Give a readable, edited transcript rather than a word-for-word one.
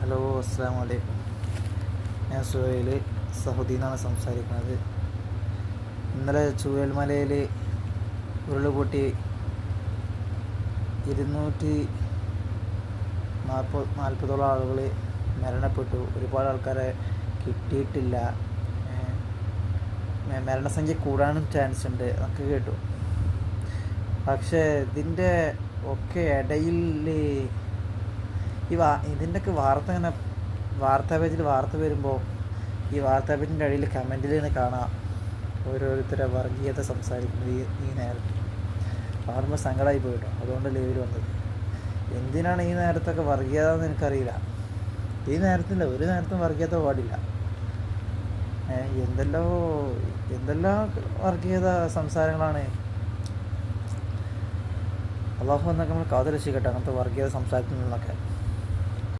Hello, അസ്സാം വലൈക്കും. ഞാൻ സുഹൈൽ സൗദിയിൽ നിന്നാണ് സംസാരിക്കുന്നത്. ഇന്നലെ ചൂരൽമലയിൽ ഉരുൾപൊട്ടി 240 ആളുകൾ മരണപ്പെട്ടു. ഒരുപാട് ആൾക്കാരെ കിട്ടിയിട്ടില്ല. മരണസംഖ്യ കൂടാനും ചാൻസ് ഉണ്ട് എന്നൊക്കെ കേട്ടു. പക്ഷേ ഇതിൻ്റെ ഒക്കെ ഇടയിൽ ഇതിൻ്റെയൊക്കെ വാർത്താ പേജിൽ വാർത്ത വരുമ്പോൾ ഈ വാർത്താ പേജിൻ്റെ അടിയിൽ കമൻറ്റിൽ നിന്ന് കാണാം ഓരോരുത്തരെ വർഗീയത സംസാരിക്കുന്നത് ഈ നേരത്ത്. കാണുമ്പോൾ സങ്കടമായി പോയിട്ടോ. അതുകൊണ്ട് ലൈവിൽ വന്നത്. എന്തിനാണ് ഈ നേരത്തൊക്കെ വർഗീയത എന്ന് എനിക്കറിയില്ല. ഈ നേരത്തില്ല, ഒരു നേരത്തും വർഗീയത പാടില്ല. എന്തെല്ലാം വർഗീയത സംസാരങ്ങളാണ്. അള്ളാഹു എന്നൊക്കെ നമ്മൾ കാത്തുരക്ഷിക്കട്ടെ അങ്ങനത്തെ വർഗീയത സംസാരത്തിൽ നിന്നൊക്കെ.